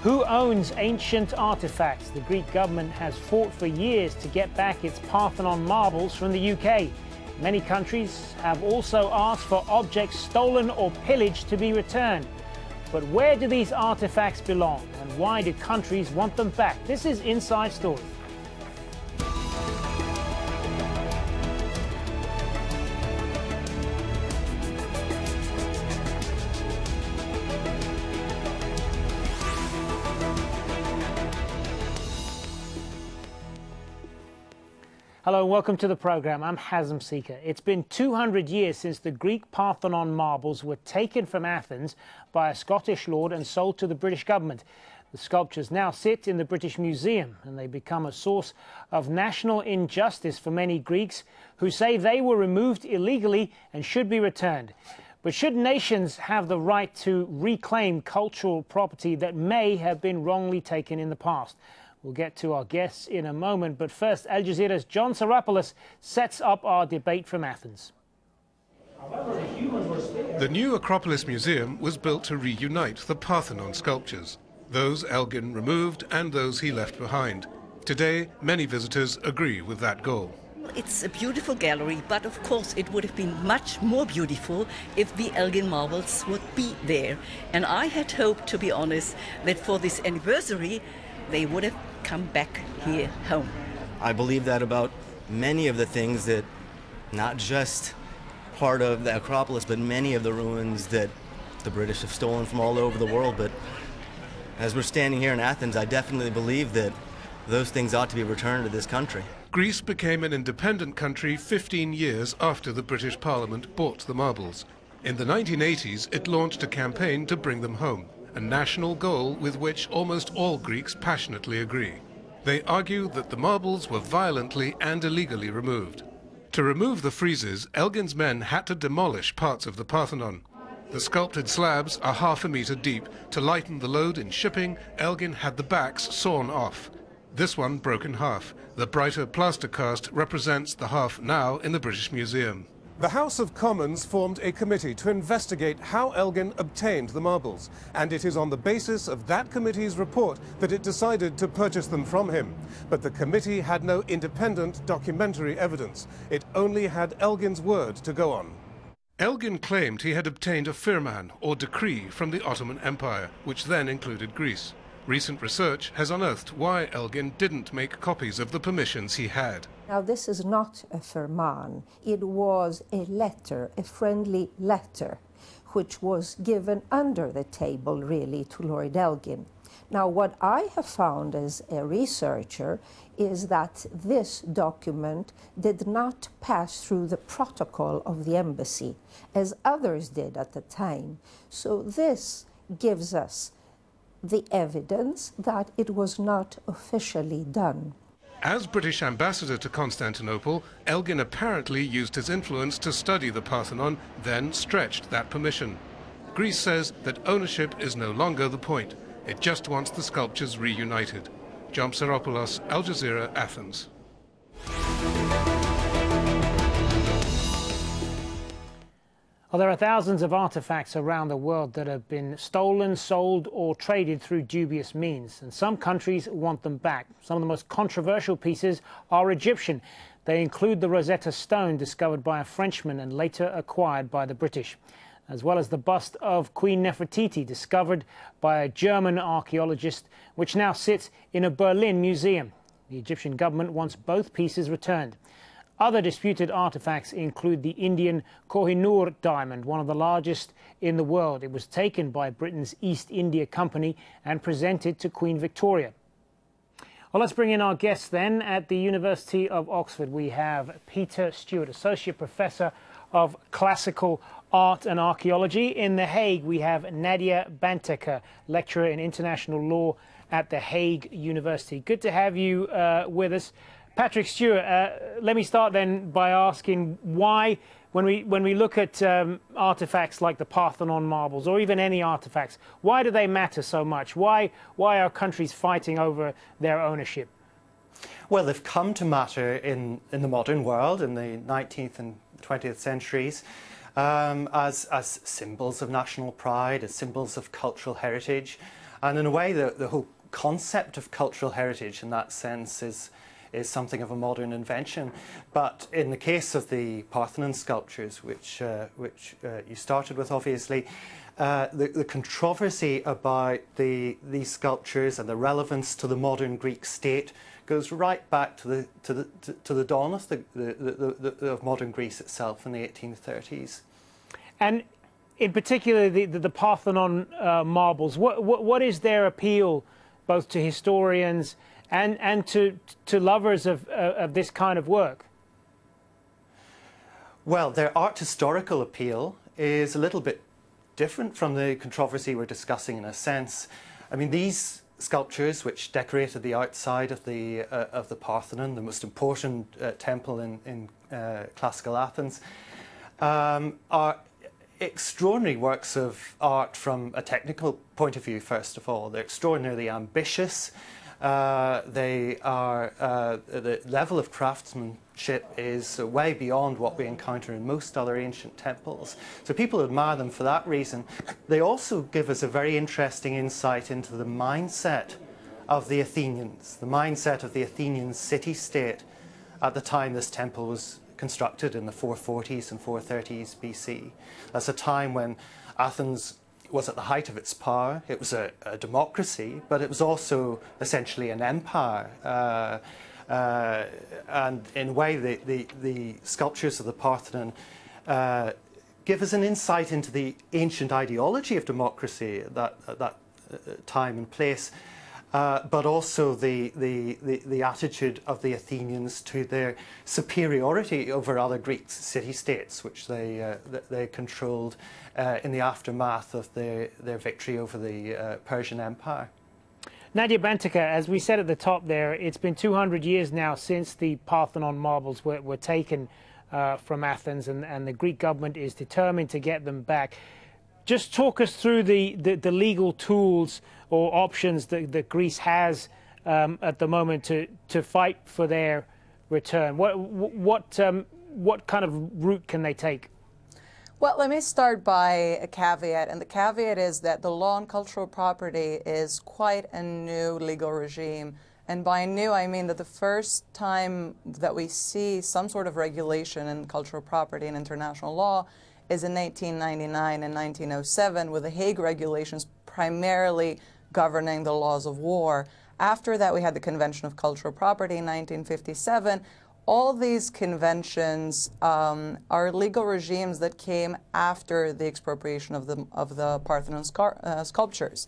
Who owns ancient artifacts? The Greek government has fought for years to get back its Parthenon marbles from the UK. Many countries have also asked for objects stolen or pillaged to be returned. But where do these artifacts belong, and why do countries want them back? This is Inside Story. Hello and welcome to the programme. I'm Hazem Seeker. It's been 200 years since the Greek Parthenon marbles were taken from Athens by a Scottish lord and sold to the British government. The sculptures now sit in the British Museum, and they become a source of national injustice for many Greeks who say they were removed illegally and should be returned. But should nations have the right to reclaim cultural property that may have been wrongly taken in the past? We'll get to our guests in a moment, but first, Al Jazeera's John Saropoulos sets up our debate from Athens. The new Acropolis Museum was built to reunite the Parthenon sculptures, those Elgin removed and those he left behind. Today, many visitors agree with that goal. It's a beautiful gallery, but of course it would have been much more beautiful if the Elgin marbles would be there. And I had hoped, to be honest, that for this anniversary, they would have come back here home. I believe that about many of the things that, not just part of the Acropolis, but many of the ruins that the British have stolen from all over the world. But as we're standing here in Athens, I definitely believe that those things ought to be returned to this country. Greece became an independent country 15 years after the British Parliament bought the marbles. In the 1980s, it launched a campaign to bring them home, a national goal with which almost all Greeks passionately agree. They argue that the marbles were violently and illegally removed. To remove the friezes, Elgin's men had to demolish parts of the Parthenon. The sculpted slabs are half a meter deep. To lighten the load in shipping, Elgin had the backs sawn off. This one broke in half. The brighter plaster cast represents the half now in the British Museum. The House of Commons formed a committee to investigate how Elgin obtained the marbles, and it is on the basis of that committee's report that it decided to purchase them from him. But the committee had no independent documentary evidence. It only had Elgin's word to go on. Elgin claimed he had obtained a firman, or decree, from the Ottoman Empire, which then included Greece. Recent research has unearthed why Elgin didn't make copies of the permissions he had. Now, this is not a firman. It was a letter, a friendly letter, which was given under the table, really, to Lord Elgin. Now, what I have found as a researcher is that this document did not pass through the protocol of the embassy, as others did at the time. So this gives us the evidence that it was not officially done. As British ambassador to Constantinople, Elgin apparently used his influence to study the Parthenon, then stretched that permission. Greece says that ownership is no longer the point. It just wants the sculptures reunited. John Saropoulos, Al Jazeera, Athens. Well, there are thousands of artefacts around the world that have been stolen, sold or traded through dubious means, and some countries want them back. Some of the most controversial pieces are Egyptian. They include the Rosetta Stone, discovered by a Frenchman and later acquired by the British, as well as the bust of Queen Nefertiti, discovered by a German archaeologist, which now sits in a Berlin museum. The Egyptian government wants both pieces returned. Other disputed artefacts include the Indian Koh-i-Noor diamond, one of the largest in the world. It was taken by Britain's East India Company and presented to Queen Victoria. Well, let's bring in our guests then. At the University of Oxford, we have Peter Stewart, Associate Professor of Classical Art and Archaeology. In The Hague, we have Nadia Banteker, Lecturer in International Law at The Hague University. Good to have you with us. Patrick Stewart, let me start then by asking why, when we look at artefacts like the Parthenon marbles or even any artefacts, why do they matter so much? Why are countries fighting over their ownership? Well, they've come to matter in the modern world, in the 19th and 20th centuries, as symbols of national pride, as symbols of cultural heritage. And in a way, the whole concept of cultural heritage in that sense is something of a modern invention. But in the case of the Parthenon sculptures, which you started with, obviously, the controversy about these sculptures and the relevance to the modern Greek state goes right back to the dawn of modern Greece itself in the 1830s. And in particular, the Parthenon marbles, what is their appeal both to historians and to lovers of this kind of work? Well, their art historical appeal is a little bit different from the controversy we're discussing in a sense. I mean, these sculptures, which decorated the outside of the Parthenon, the most important temple in classical Athens, are extraordinary works of art from a technical point of view, first of all. They're extraordinarily ambitious. They are, the level of craftsmanship is way beyond what we encounter in most other ancient temples. So people admire them for that reason. They also give us a very interesting insight into the mindset of the Athenians, the mindset of the Athenian city-state at the time this temple was constructed in the 440s and 430s BC. That's a time when Athens was at the height of its power. It was a democracy, but it was also essentially an empire. And in a way, the sculptures of the Parthenon give us an insight into the ancient ideology of democracy at that time and place, but also the attitude of the Athenians to their superiority over other Greek city-states, which they controlled in the aftermath of their victory over the Persian Empire. Nadia Bantica, as we said at the top there, it's been 200 years now since the Parthenon marbles were taken from Athens, and the Greek government is determined to get them back. Just talk us through the legal tools or options that Greece has at the moment to fight for their return. What kind of route can they take? Well, let me start by a caveat, and the caveat is that the law on cultural property is quite a new legal regime. And by new, I mean that the first time that we see some sort of regulation in cultural property in international law is in 1899 and 1907 with the Hague regulations primarily governing the laws of war. After that, we had the Convention of Cultural Property in 1957. All these conventions are legal regimes that came after the expropriation of the Parthenon sculptures.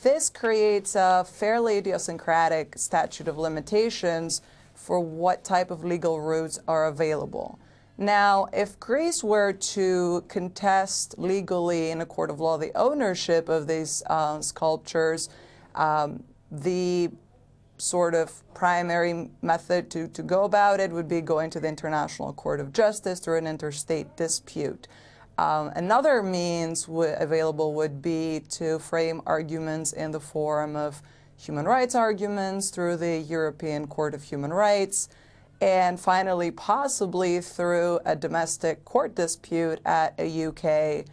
This creates a fairly idiosyncratic statute of limitations for what type of legal routes are available. Now, if Greece were to contest legally in a court of law the ownership of these sculptures, the sort of primary method to go about it would be going to the International Court of Justice through an interstate dispute. Another means available would be to frame arguments in the form of human rights arguments through the European Court of Human Rights, and finally possibly through a domestic court dispute at a UK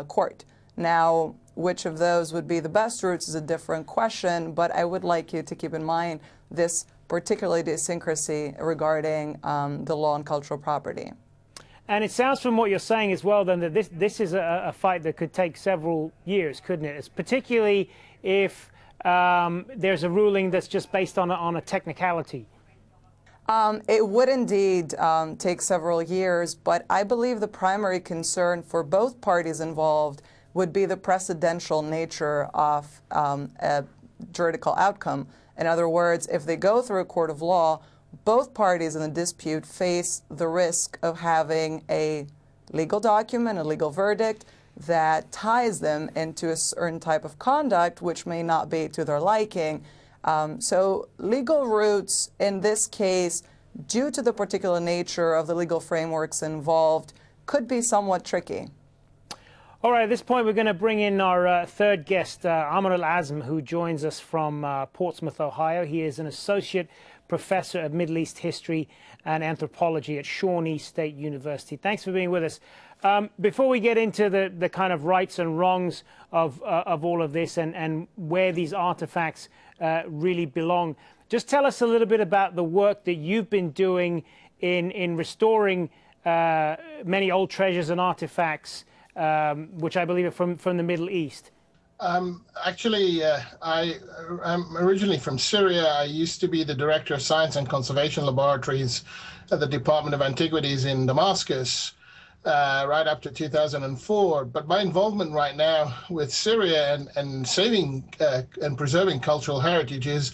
court. Now, which of those would be the best routes is a different question, but I would like you to keep in mind this particular idiosyncrasy regarding the law on cultural property. And it sounds from what you're saying as well then that this is a fight that could take several years, couldn't it? It's particularly if there's a ruling that's just based on a technicality. It would indeed take several years, but I believe the primary concern for both parties involved would be the precedential nature of a juridical outcome. In other words, if they go through a court of law, both parties in the dispute face the risk of having a legal document, a legal verdict, that ties them into a certain type of conduct which may not be to their liking. So legal routes in this case, due to the particular nature of the legal frameworks involved, could be somewhat tricky. All right, at this point, we're going to bring in our third guest, Amr Al-Azm, who joins us from Portsmouth, Ohio. He is an associate professor of Middle East history and anthropology at Shawnee State University. Thanks for being with us. Before we get into the kind of rights and wrongs of all of this and where these artifacts really belong, just tell us a little bit about the work that you've been doing in restoring many old treasures and artifacts, which I believe are from the Middle East. Actually, I'm originally from Syria. I used to be the Director of Science and Conservation Laboratories at the Department of Antiquities in Damascus, right up to 2004. But my involvement right now with Syria and saving and preserving cultural heritage is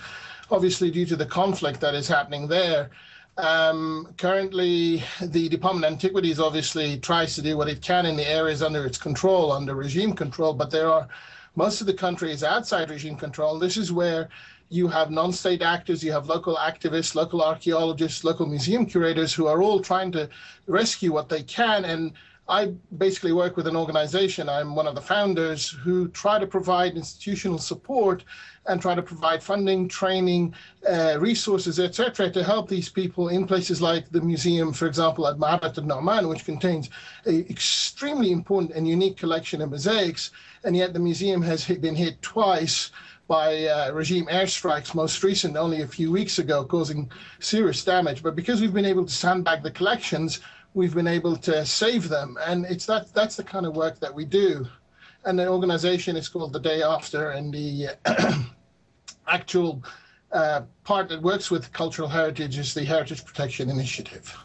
obviously due to the conflict that is happening there. Currently, the Department of Antiquities obviously tries to do what it can in the areas under its control, under regime control, but there are most of the country is outside regime control. This is where you have non-state actors, you have local activists, local archaeologists, local museum curators who are all trying to rescue what they can. And I basically work with an organization, I'm one of the founders, who try to provide institutional support and try to provide funding, training, resources, etc., to help these people in places like the museum, for example, at Ma'abat al-Nu'man, which contains an extremely important and unique collection of mosaics, and yet the museum has been hit twice by regime airstrikes, most recent only a few weeks ago, causing serious damage. But because we've been able to sandbag the collections, we've been able to save them, and that's the kind of work that we do. And the organization is called The Day After, and the actual part that works with cultural heritage is the Heritage Protection Initiative.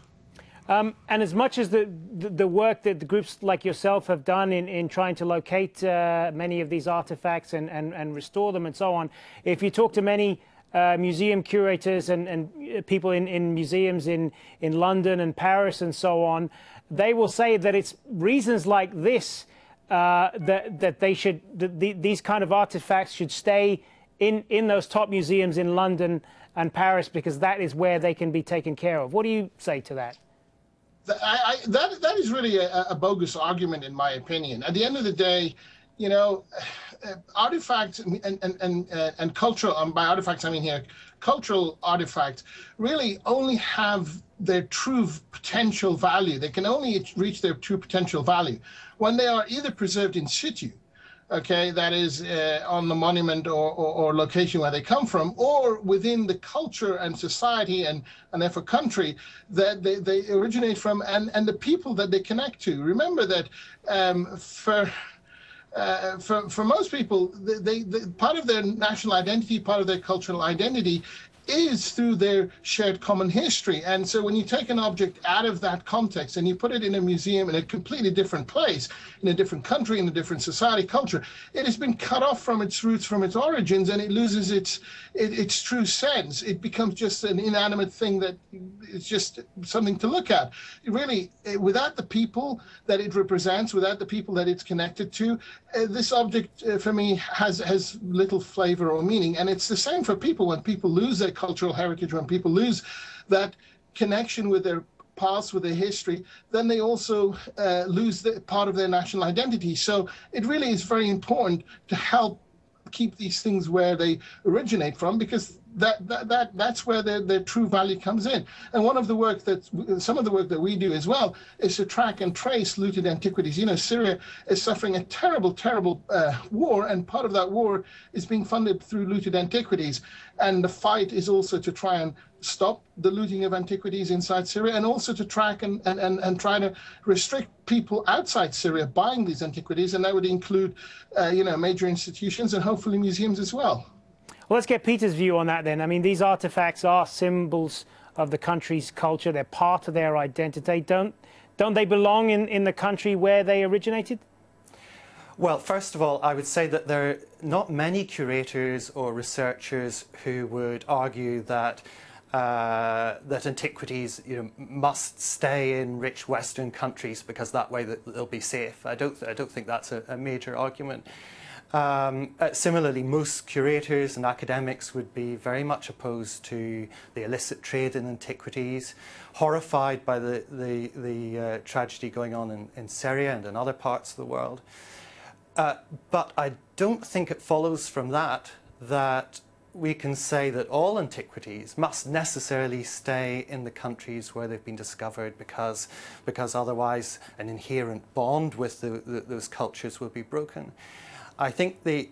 And as much as the work that the groups like yourself have done in trying to locate many of these artifacts and restore them and so on, if you talk to many museum curators and people in museums in London and Paris and so on, they will say that it's reasons like this that these kind of artifacts should stay in those top museums in London and Paris, because that is where they can be taken care of. What do you say to that? That is really a bogus argument, in my opinion. At the end of the day, you know, artifacts and cultural, by artifacts I mean here, cultural artifacts really only have their true potential value. They can only reach their true potential value when they are either preserved in situ, okay, that is on the monument or location where they come from, or within the culture and society and therefore country that they originate from, and the people that they connect to. Remember that for most people, they part of their national identity, part of their cultural identity is through their shared common history. And so when you take an object out of that context and you put it in a museum in a completely different place, in a different country, in a different society, culture, it has been cut off from its roots, from its origins, and it loses its true sense. It becomes just an inanimate thing that is just something to look at. Really, without the people that it represents, without the people that it's connected to, this object for me has little flavor or meaning. And it's the same for people. When people lose their cultural heritage, when people lose that connection with their past, with their history, then they also lose part of their national identity. So it really is very important to help keep these things where they originate from, because that's where their true value comes in. And some of the work that we do as well is to track and trace looted antiquities. You know, Syria is suffering a terrible war, and part of that war is being funded through looted antiquities. And the fight is also to try and stop the looting of antiquities inside Syria, and also to track and try to restrict people outside Syria buying these antiquities, and that would include major institutions and hopefully museums as well. Well, let's get Peter's view on that then. I mean, these artifacts are symbols of the country's culture. They're part of their identity. Don't they belong in the country where they originated? Well, first of all, I would say that there are not many curators or researchers who would argue that that antiquities, must stay in rich Western countries because that way they'll be safe. I don't think that's a major argument. Similarly, most curators and academics would be very much opposed to the illicit trade in antiquities, horrified by the tragedy going on in Syria and in other parts of the world. But I don't think it follows from that that we can say that all antiquities must necessarily stay in the countries where they've been discovered, because otherwise an inherent bond with those cultures will be broken. I think the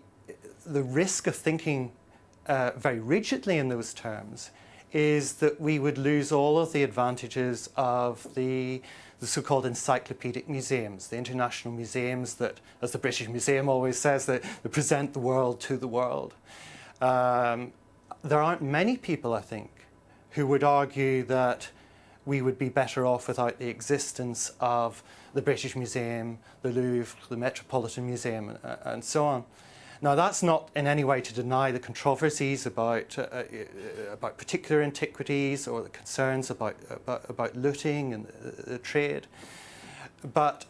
risk of thinking very rigidly in those terms is that we would lose all of the advantages of the so-called encyclopedic museums, the international museums that, as the British Museum always says, that present the world to the world. There aren't many people, I think, who would argue that we would be better off without the existence of the British Museum, the Louvre, the Metropolitan Museum, and so on. Now, that's not in any way to deny the controversies about particular antiquities or the concerns about looting and the trade. But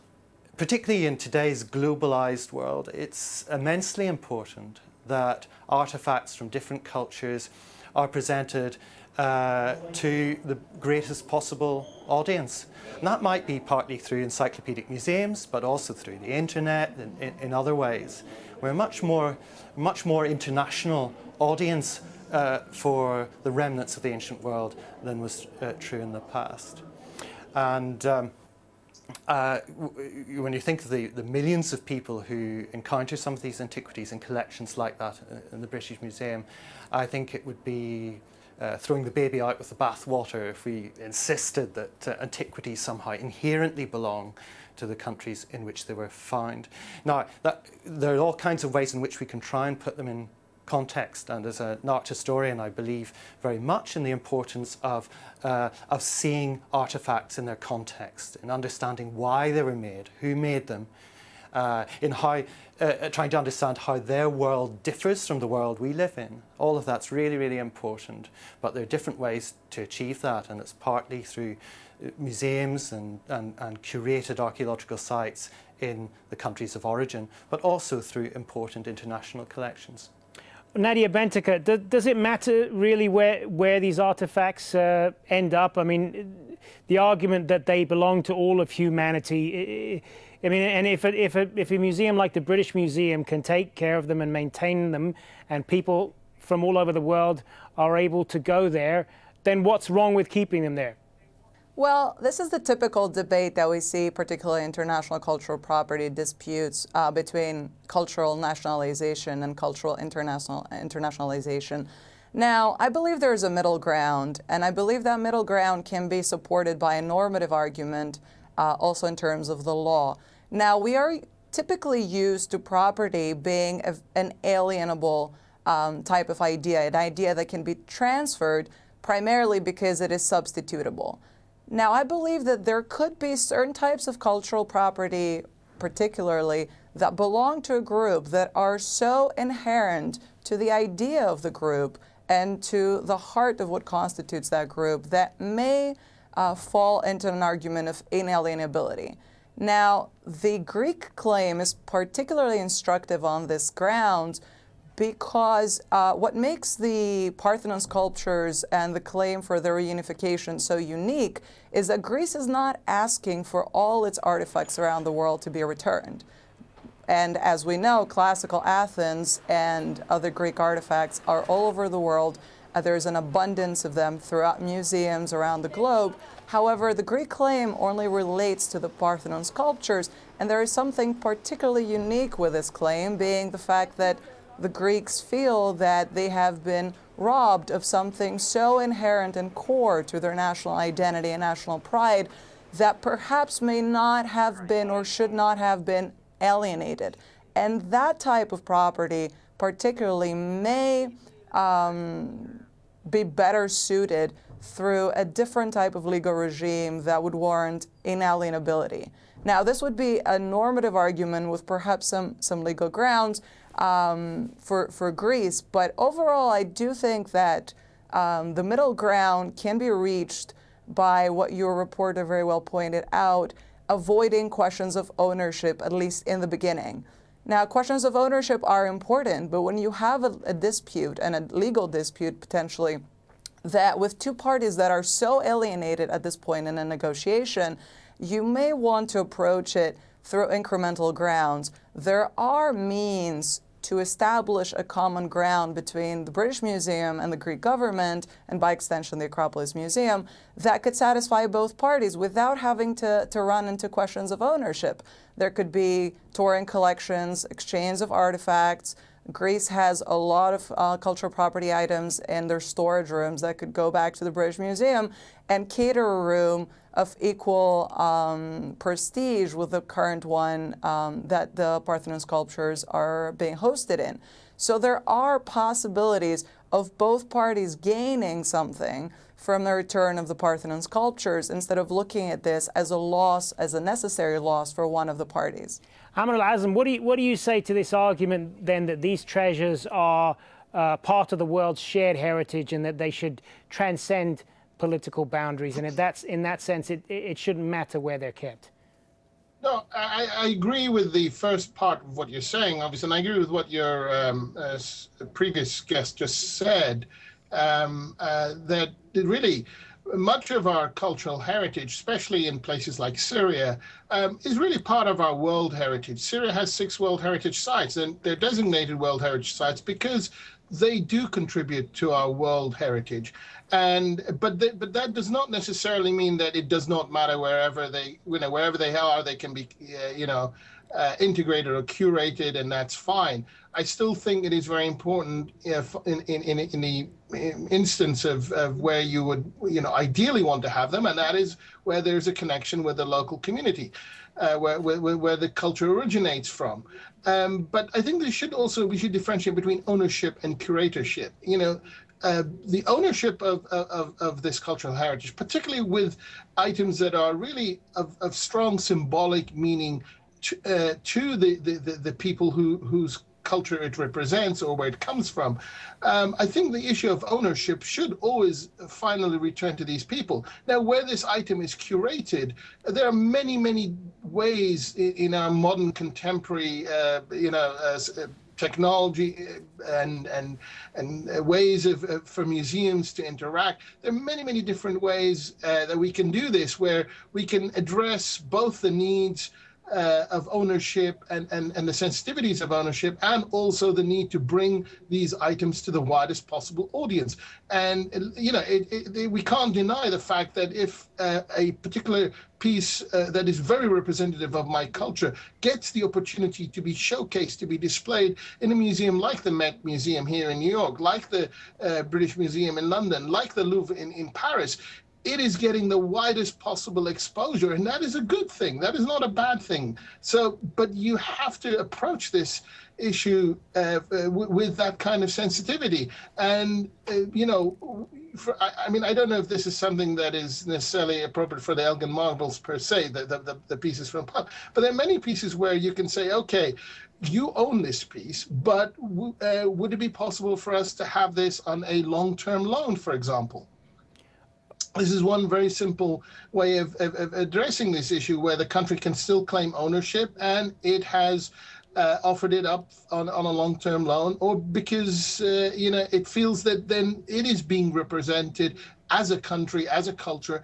particularly in today's globalized world, it's immensely important that artifacts from different cultures are presented to the greatest possible audience. And that might be partly through encyclopedic museums, but also through the internet and in other ways. We're a much more international audience for the remnants of the ancient world than was true in the past. And when you think of the millions of people who encounter some of these antiquities in collections like that in the British Museum, I think it would be throwing the baby out with the bathwater if we insisted that antiquities somehow inherently belong to the countries in which they were found. Now, there are all kinds of ways in which we can try and put them in context, and as an art historian, I believe very much in the importance of seeing artifacts in their context, in understanding why they were made, who made them, in how trying to understand how their world differs from the world we live in. All of that's really, really important, but there are different ways to achieve that, and it's partly through museums and curated archaeological sites in the countries of origin, but also through important international collections. Nadia Bentica, does it matter really where these artifacts end up? I mean, the argument that they belong to all of humanity, I mean, and if a museum like the British Museum can take care of them and maintain them, and people from all over the world are able to go there, then what's wrong with keeping them there? Well, this is the typical debate that we see, particularly international cultural property disputes between cultural nationalization and cultural internationalization. Now, I believe there is a middle ground, and I believe that middle ground can be supported by a normative argument, also in terms of the law. Now, we are typically used to property being an alienable type of idea, an idea that can be transferred primarily because it is substitutable. Now, I believe that there could be certain types of cultural property, particularly, that belong to a group that are so inherent to the idea of the group and to the heart of what constitutes that group that may fall into an argument of inalienability. Now, the Greek claim is particularly instructive on this ground because what makes the Parthenon sculptures and the claim for their reunification so unique is that Greece is not asking for all its artifacts around the world to be returned. And as we know, classical Athens and other Greek artifacts are all over the world. There's an abundance of them throughout museums around the globe. However, the Greek claim only relates to the Parthenon sculptures, and there is something particularly unique with this claim, being the fact that the Greeks feel that they have been robbed of something so inherent and core to their national identity and national pride that perhaps may not have been or should not have been alienated. And that type of property particularly may be better suited through a different type of legal regime that would warrant inalienability. Now, this would be a normative argument with perhaps some legal grounds for Greece, but overall I do think that the middle ground can be reached by what your reporter very well pointed out, avoiding questions of ownership, at least in the beginning. Now, questions of ownership are important, but when you have a dispute, and a legal dispute potentially, that with two parties that are so alienated at this point in a negotiation, you may want to approach it through incremental grounds. There are means to establish a common ground between the British Museum and the Greek government, and by extension the Acropolis Museum, that could satisfy both parties without having to run into questions of ownership. There could be touring collections, exchange of artifacts. Greece has a lot of cultural property items in their storage rooms that could go back to the British Museum and cater a room of equal prestige with the current one that the Parthenon sculptures are being hosted in. So there are possibilities of both parties gaining something from the return of the Parthenon sculptures instead of looking at this as a loss, as a necessary loss for one of the parties. Ahmed Al-Azm, what do you say to this argument then that these treasures are part of the world's shared heritage and that they should transcend political boundaries, and in that sense it shouldn't matter where they're kept? No, I agree with the first part of what you're saying, obviously, and I agree with what your previous guest just said, that really much of our cultural heritage, especially in places like Syria, is really part of our world heritage. Syria has 6 World Heritage Sites, and they're designated World Heritage Sites because they do contribute to our world heritage. But that does not necessarily mean that it does not matter wherever they are, they can be integrated or curated, and that's fine. I still think it is very important if in the instance of where you would ideally want to have them, and that is where there's a connection with the local community, where the culture originates from. But I think we should differentiate between ownership and curatorship. The ownership of this cultural heritage, particularly with items that are really of strong symbolic meaning to the people whose culture it represents or where it comes from. I think the issue of ownership should always finally return to these people. Now, where this item is curated, there are many, many ways in our modern contemporary, technology and ways for museums to interact. There are many, many different ways that we can do this, where we can address both the needs of ownership and the sensitivities of ownership, and also the need to bring these items to the widest possible audience. And we can't deny the fact that if a particular piece that is very representative of my culture gets the opportunity to be showcased, to be displayed in a museum like the Met Museum here in New York, like the British Museum in London, like the Louvre in Paris, it is getting the widest possible exposure, and that is a good thing. That is not a bad thing. So, but you have to approach this issue with that kind of sensitivity. And, I don't know if this is something that is necessarily appropriate for the Elgin marbles per se, the pieces from Pop, but there are many pieces where you can say, okay, you own this piece, but would it be possible for us to have this on a long-term loan, for example? This is one very simple way of addressing this issue, where the country can still claim ownership, and it has offered it up on a long-term loan, or because it feels that then it is being represented as a country, as a culture,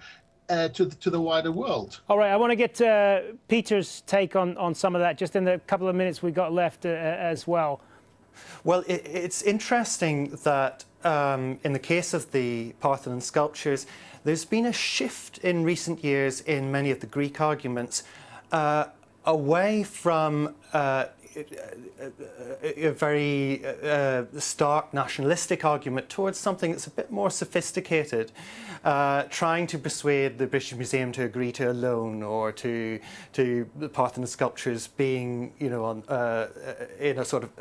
to the wider world. All right, I want to get Peter's take on some of that, just in the couple of minutes we got left as well. Well, it's interesting that in the case of the Parthenon sculptures, there's been a shift in recent years in many of the Greek arguments away from a very stark nationalistic argument towards something that's a bit more sophisticated, trying to persuade the British Museum to agree to a loan, or to the Parthenon sculptures being, in a sort of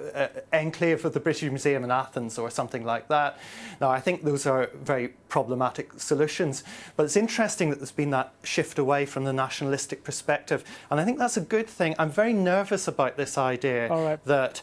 enclave of the British Museum in Athens or something like that. Now, I think those are very problematic solutions, but it's interesting that there's been that shift away from the nationalistic perspective, and I think that's a good thing. I'm very nervous about this idea that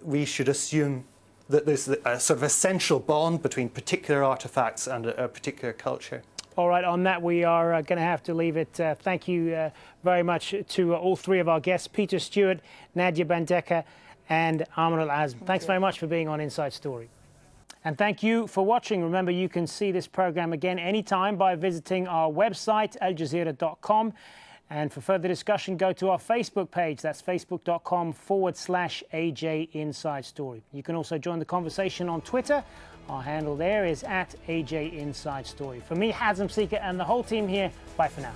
we should assume that there's a sort of essential bond between particular artefacts and a particular culture. All right, on that, we are going to have to leave it. Thank you very much to all three of our guests, Peter Stewart, Nadia Bandeka, and Ahmed Al-Azm. Thanks very much for being on Inside Story. And thank you for watching. Remember, you can see this program again anytime by visiting our website, aljazeera.com. And for further discussion, go to our Facebook page. That's facebook.com/AJ Inside Story. You can also join the conversation on Twitter. Our handle there is @AJ Inside Story. For me, Hazem Seeker, and the whole team here, bye for now.